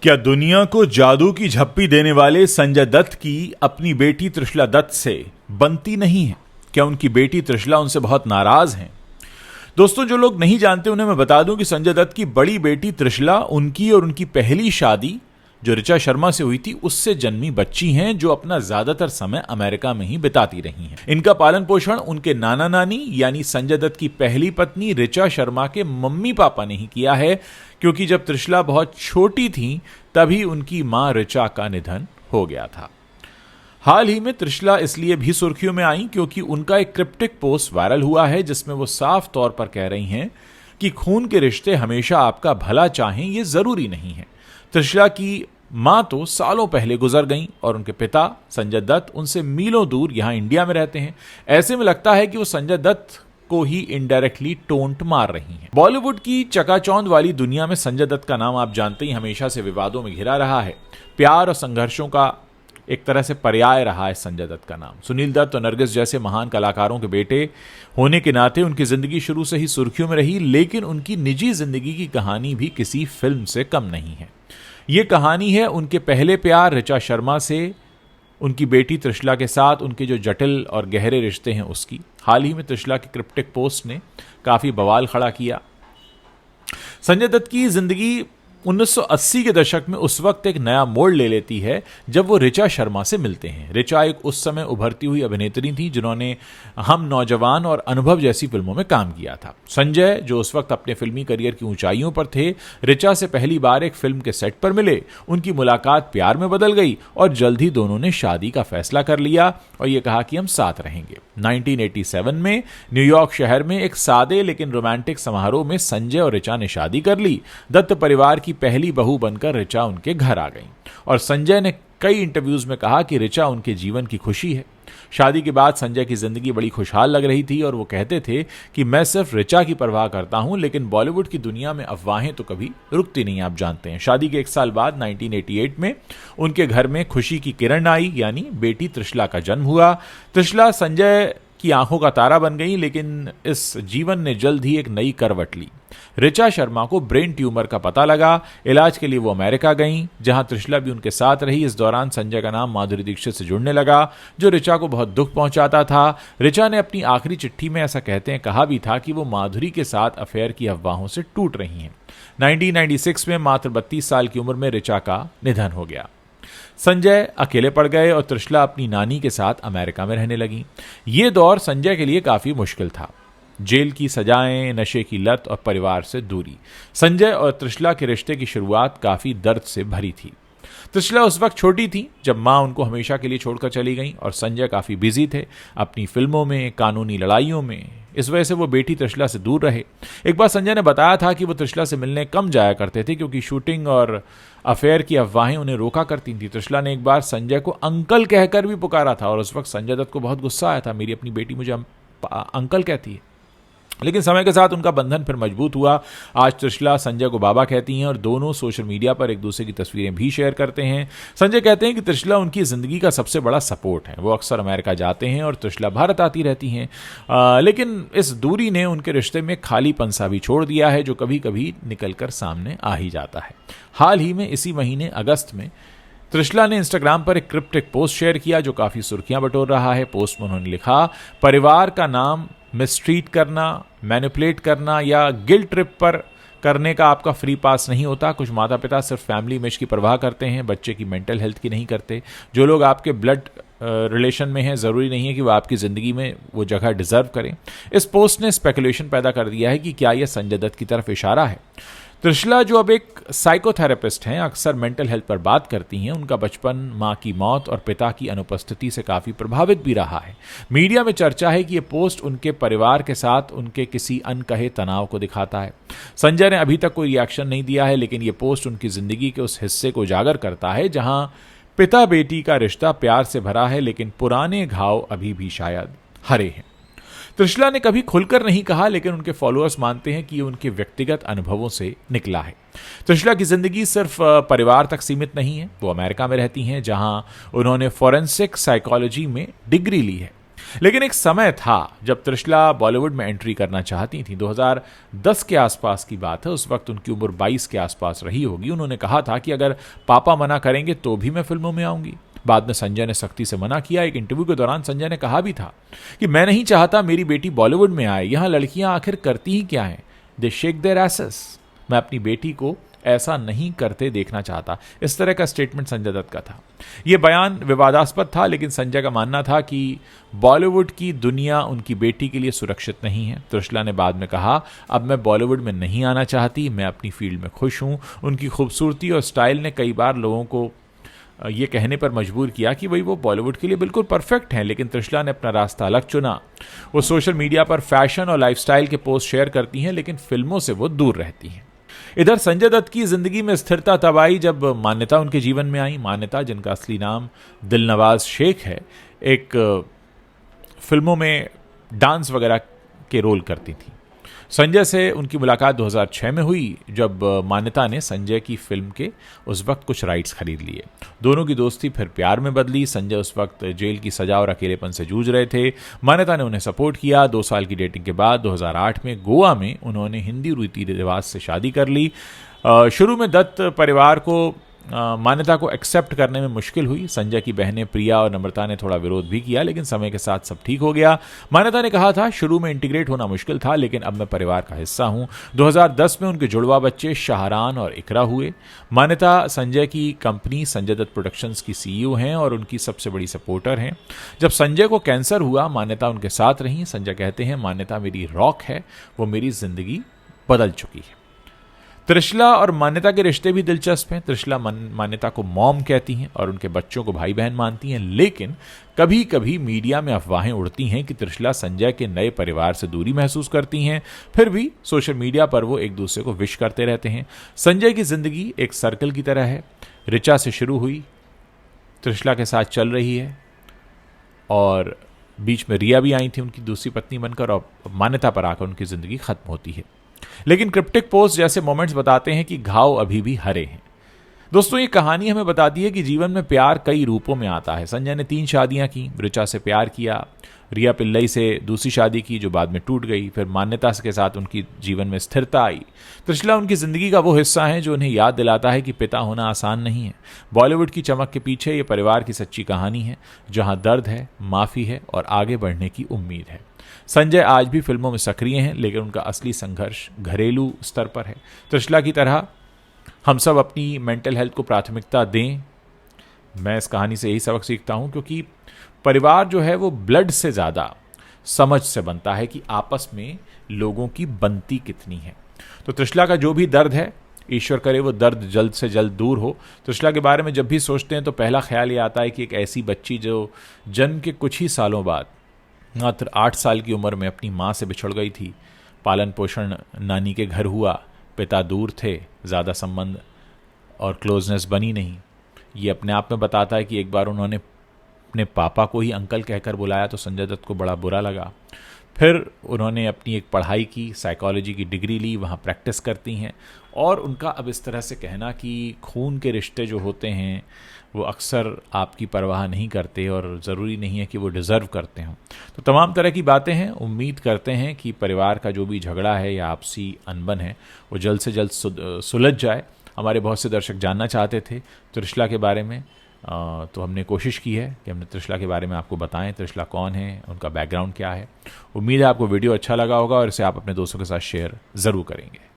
क्या दुनिया को जादू की झप्पी देने वाले संजय दत्त की अपनी बेटी त्रिशला दत्त से बनती नहीं है? क्या उनकी बेटी त्रिशला उनसे बहुत नाराज हैं? दोस्तों, जो लोग नहीं जानते उन्हें मैं बता दूं कि संजय दत्त की बड़ी बेटी त्रिशला उनकी और उनकी पहली शादी जो ऋचा शर्मा से हुई थी उससे जन्मी बच्ची हैं, जो अपना ज्यादातर समय अमेरिका में ही बिताती रही हैं। इनका पालन पोषण उनके नाना नानी यानी संजय दत्त की पहली पत्नी ऋचा शर्मा के मम्मी पापा ने ही किया है, क्योंकि जब त्रिशला बहुत छोटी थी तभी उनकी मां ऋचा का निधन हो गया था। हाल ही में त्रिशला इसलिए भी सुर्खियों में आई क्योंकि उनका एक क्रिप्टिक पोस्ट वायरल हुआ है जिसमें वो साफ तौर पर कह रही हैं कि खून के रिश्ते हमेशा आपका भला चाहें ये जरूरी नहीं है। त्रिशला की मां तो सालों पहले गुजर गईं और उनके पिता संजय दत्त उनसे मीलों दूर यहां इंडिया में रहते हैं। ऐसे में लगता है कि वो संजय दत्त को ही इनडायरेक्टली टोंट मार रही हैं। बॉलीवुड की चकाचौंध वाली दुनिया में संजय दत्त का नाम आप जानते ही हमेशा से विवादों में घिरा रहा है। प्यार और संघर्षों का एक तरह से पर्याय रहा है संजय दत्त का नाम। सुनील दत्त और नरगिस जैसे महान कलाकारों के बेटे होने के नाते उनकी जिंदगी शुरू से ही सुर्खियों में रही, लेकिन उनकी निजी जिंदगी की कहानी भी किसी फिल्म से कम नहीं है। ये कहानी है उनके पहले प्यार ऋचा शर्मा से, उनकी बेटी त्रिशला के साथ उनके जो जटिल और गहरे रिश्ते हैं उसकी। हाल ही में त्रिशला की क्रिप्टिक पोस्ट ने काफी बवाल खड़ा किया। संजय दत्त की जिंदगी 1980 के दशक में उस वक्त एक नया मोड़ ले लेती है जब वो ऋचा शर्मा से मिलते हैं। ऋचा एक उस समय उभरती हुई अभिनेत्री थी जिन्होंने हम नौजवान और अनुभव जैसी फिल्मों में काम किया था। संजय, जो उस वक्त अपने फिल्मी करियर की ऊंचाइयों पर थे, ऋचा से पहली बार एक फिल्म के सेट पर मिले। उनकी मुलाकात प्यार में बदल गई और जल्द ही दोनों ने शादी का फैसला कर लिया और ये कहा कि हम साथ रहेंगे। 1987 में न्यूयॉर्क शहर में एक सादे लेकिन रोमांटिक समारोह में संजय और ऋचा ने शादी कर ली। दत्त परिवार की पहली बहू बनकर ऋचा उनके घर आ गई और संजय ने कई इंटरव्यूज में कहा कि ऋचा उनके जीवन की खुशी है। शादी के बाद संजय की जिंदगी बड़ी खुशहाल लग रही थी और वो कहते थे कि मैं सिर्फ ऋचा की परवाह करता हूं, लेकिन बॉलीवुड की दुनिया में अफवाहें तो कभी रुकती नहीं, आप जानते हैं। शादी के एक साल बाद 1988 में उनके घर में खुशी की किरण आई, यानी बेटी त्रिशला का जन्म हुआ। त्रिशला संजय की आंखों का तारा बन गई, लेकिन इस जीवन ने जल्द ही एक नई करवट ली। ऋचा शर्मा को ब्रेन ट्यूमर का पता लगा। इलाज के लिए वो अमेरिका गईं, जहां त्रिशला भी उनके साथ रही। इस दौरान संजय का नाम माधुरी दीक्षित से जुड़ने लगा, जो ऋचा को बहुत दुख पहुंचाता था। ऋचा ने अपनी आखिरी चिट्ठी में ऐसा कहते हैं कहा भी था कि वो माधुरी के साथ अफेयर की अफवाहों से टूट रही हैं। 1996 में मात्र 32 साल की उम्र में ऋचा का निधन हो गया। संजय अकेले पड़ गए और त्रिशला अपनी नानी के साथ अमेरिका में रहने लगी। ये दौर संजय के लिए काफी मुश्किल था। जेल की सजाएं, नशे की लत और परिवार से दूरी। संजय और त्रिशला के रिश्ते की शुरुआत काफी दर्द से भरी थी। त्रिशला उस वक्त छोटी थी जब मां उनको हमेशा के लिए छोड़कर चली गई और संजय काफी बिजी थे अपनी फिल्मों में, कानूनी लड़ाइयों में। इस वजह से वो बेटी त्रिशला से दूर रहे। एक बार संजय ने बताया था कि वो त्रिशला से मिलने कम जाया करते थे क्योंकि शूटिंग और अफेयर की अफवाहें उन्हें रोका करती थी। त्रिशला ने एक बार संजय को अंकल कहकर भी पुकारा था और उस वक्त संजय दत्त को बहुत गुस्सा आया था, मेरी अपनी बेटी मुझे अंकल कहती है। लेकिन समय के साथ उनका बंधन फिर मजबूत हुआ। आज त्रिशला संजय को बाबा कहती हैं और दोनों सोशल मीडिया पर एक दूसरे की तस्वीरें भी शेयर करते हैं। संजय कहते हैं कि त्रिशला उनकी जिंदगी का सबसे बड़ा सपोर्ट है। वो अक्सर अमेरिका जाते हैं और त्रिशला भारत आती रहती हैं, लेकिन इस दूरी ने उनके रिश्ते में खालीपन सा भी छोड़ दिया है, जो कभी कभी निकलकर सामने आ ही जाता है। हाल ही में इसी महीने अगस्त में त्रिशला ने इंस्टाग्राम पर एक क्रिप्टिक पोस्ट शेयर किया जो काफी सुर्खियां बटोर रहा है। पोस्ट में उन्होंने लिखा, परिवार का नाम मिसट्रीट करना, मैनिपुलेट करना या गिल्ट ट्रिप पर करने का आपका फ्री पास नहीं होता। कुछ माता पिता सिर्फ फैमिली इमेज की परवाह करते हैं, बच्चे की मेंटल हेल्थ की नहीं करते। जो लोग आपके ब्लड रिलेशन में हैं, जरूरी नहीं है कि वो आपकी जिंदगी में वो जगह डिजर्व करें। इस पोस्ट ने स्पेकुलेशन पैदा कर दिया है कि क्या यह संजय दत्त की तरफ इशारा है। त्रिशला, जो अब एक साइकोथेरेपिस्ट हैं, अक्सर मेंटल हेल्थ पर बात करती हैं। उनका बचपन मां की मौत और पिता की अनुपस्थिति से काफी प्रभावित भी रहा है। मीडिया में चर्चा है कि यह पोस्ट उनके परिवार के साथ उनके किसी अनकहे तनाव को दिखाता है। संजय ने अभी तक कोई रिएक्शन नहीं दिया है, लेकिन यह पोस्ट उनकी जिंदगी के उस हिस्से को उजागर करता है जहां पिता बेटी का रिश्ता प्यार से भरा है, लेकिन पुराने घाव अभी भी शायद हरे हैं। त्रिशला ने कभी खुलकर नहीं कहा, लेकिन उनके फॉलोअर्स मानते हैं कि ये उनके व्यक्तिगत अनुभवों से निकला है। त्रिशला की जिंदगी सिर्फ परिवार तक सीमित नहीं है। वो अमेरिका में रहती हैं, जहां उन्होंने फॉरेंसिक साइकोलॉजी में डिग्री ली है। लेकिन एक समय था जब त्रिशला बॉलीवुड में एंट्री करना चाहती थी। 2010 के आसपास की बात है, उस वक्त उनकी उम्र 22 के आसपास रही होगी। उन्होंने कहा था कि अगर पापा मना करेंगे तो भी मैं फिल्मों में आऊंगी। बाद में संजय ने सख्ती से मना किया। एक इंटरव्यू के दौरान संजय ने कहा भी था कि मैं नहीं चाहता मेरी बेटी बॉलीवुड में आए, यहां लड़कियां आखिर करती ही क्या हैं, दे शेक देयर एसेस। मैं अपनी बेटी को ऐसा नहीं करते देखना चाहता। इस तरह का स्टेटमेंट संजय दत्त का था। यह बयान विवादास्पद था, लेकिन संजय का मानना था कि बॉलीवुड की दुनिया उनकी बेटी के लिए सुरक्षित नहीं है। त्रिशला ने बाद में कहा, अब मैं बॉलीवुड में नहीं आना चाहती, मैं अपनी फील्ड में खुश हूं। उनकी खूबसूरती और स्टाइल ने कई बार लोगों को ये कहने पर मजबूर किया कि भाई वो बॉलीवुड के लिए बिल्कुल परफेक्ट हैं, लेकिन त्रिशला ने अपना रास्ता अलग चुना। वो सोशल मीडिया पर फैशन और लाइफस्टाइल के पोस्ट शेयर करती हैं, लेकिन फिल्मों से वो दूर रहती हैं। इधर संजय दत्त की जिंदगी में स्थिरता तब आई जब मान्यता उनके जीवन में आई। मान्यता, जिनका असली नाम दिलनवाज शेख है, एक फिल्मों में डांस वगैरह के रोल करती थी। संजय से उनकी मुलाकात 2006 में हुई, जब मान्यता ने संजय की फिल्म के उस वक्त कुछ राइट्स खरीद लिए। दोनों की दोस्ती फिर प्यार में बदली। संजय उस वक्त जेल की सजा और अकेलेपन से जूझ रहे थे। मान्यता ने उन्हें सपोर्ट किया। 2 साल की डेटिंग के बाद 2008 में गोवा में उन्होंने हिंदी रीति रिवाज से शादी कर ली। शुरू में दत्त परिवार को मान्यता को एक्सेप्ट करने में मुश्किल हुई। संजय की बहनें प्रिया और नम्रता ने थोड़ा विरोध भी किया, लेकिन समय के साथ सब ठीक हो गया। मान्यता ने कहा था, शुरू में इंटीग्रेट होना मुश्किल था, लेकिन अब मैं परिवार का हिस्सा हूं। 2010 में उनके जुड़वा बच्चे शाहरान और इकरा हुए। मान्यता संजय की कंपनी संजय दत्त प्रोडक्शंस की सीईओ हैं और उनकी सबसे बड़ी सपोर्टर हैं। जब संजय को कैंसर हुआ, मान्यता उनके साथ रही। संजय कहते हैं, मान्यता मेरी रॉक है, वो मेरी जिंदगी बदल चुकी है। त्रिशला और मान्यता के रिश्ते भी दिलचस्प हैं। त्रिशला मान्यता को मॉम कहती हैं और उनके बच्चों को भाई बहन मानती हैं, लेकिन कभी कभी मीडिया में अफवाहें उड़ती हैं कि त्रिशला संजय के नए परिवार से दूरी महसूस करती हैं। फिर भी सोशल मीडिया पर वो एक दूसरे को विश करते रहते हैं। संजय की जिंदगी एक सर्कल की तरह है। ऋचा से शुरू हुई, त्रिशला के साथ चल रही है, और बीच में रिया भी आई थी उनकी दूसरी पत्नी बनकर, और मान्यता पर आकर उनकी जिंदगी खत्म होती है। लेकिन क्रिप्टिक पोस्ट जैसे मोमेंट्स बताते हैं कि घाव अभी भी हरे हैं। दोस्तों, ये कहानी हमें बताती है कि जीवन में प्यार कई रूपों में आता है। संजय ने 3 शादियां की। ऋचा से प्यार किया, रिया पिल्लई से दूसरी शादी की जो बाद में टूट गई, फिर मान्यता के साथ उनकी जीवन में स्थिरता आई। त्रिशला उनकी जिंदगी का वो हिस्सा है जो उन्हें याद दिलाता है कि पिता होना आसान नहीं है। बॉलीवुड की चमक के पीछे ये परिवार की सच्ची कहानी है, जहां दर्द है, माफी है और आगे बढ़ने की उम्मीद है। संजय आज भी फिल्मों में सक्रिय हैं, लेकिन उनका असली संघर्ष घरेलू स्तर पर है। त्रिशला की तरह हम सब अपनी मेंटल हेल्थ को प्राथमिकता दें। मैं इस कहानी से यही सबक सीखता हूं, क्योंकि परिवार जो है वो ब्लड से ज़्यादा समझ से बनता है कि आपस में लोगों की बनती कितनी है। तो त्रिशला का जो भी दर्द है, ईश्वर करे वो दर्द जल्द से जल्द दूर हो। त्रिशला के बारे में जब भी सोचते हैं तो पहला ख्याल ये आता है कि एक ऐसी बच्ची जो जन्म के कुछ ही सालों बाद मात्र 8 साल की उम्र में अपनी माँ से बिछड़ गई थी। पालन पोषण नानी के घर हुआ, पिता दूर थे, ज़्यादा संबंध और क्लोजनेस बनी नहीं। ये अपने आप में बताता है कि एक बार उन्होंने अपने पापा को ही अंकल कहकर बुलाया तो संजय दत्त को बड़ा बुरा लगा। फिर उन्होंने अपनी एक पढ़ाई की, साइकोलॉजी की डिग्री ली, वहाँ प्रैक्टिस करती हैं। और उनका अब इस तरह से कहना कि खून के रिश्ते जो होते हैं वो अक्सर आपकी परवाह नहीं करते और ज़रूरी नहीं है कि वो डिज़र्व करते हों। तो तमाम तरह की बातें हैं। उम्मीद करते हैं कि परिवार का जो भी झगड़ा है या आपसी अनबन है वो जल्द से जल्द सुलझ जाए। हमारे बहुत से दर्शक जानना चाहते थे त्रिशला के बारे में, तो हमने कोशिश की है कि हमने त्रिशला के बारे में आपको बताएं। त्रिशला कौन है, उनका बैकग्राउंड क्या है। उम्मीद है आपको वीडियो अच्छा लगा होगा और इसे आप अपने दोस्तों के साथ शेयर ज़रूर करेंगे।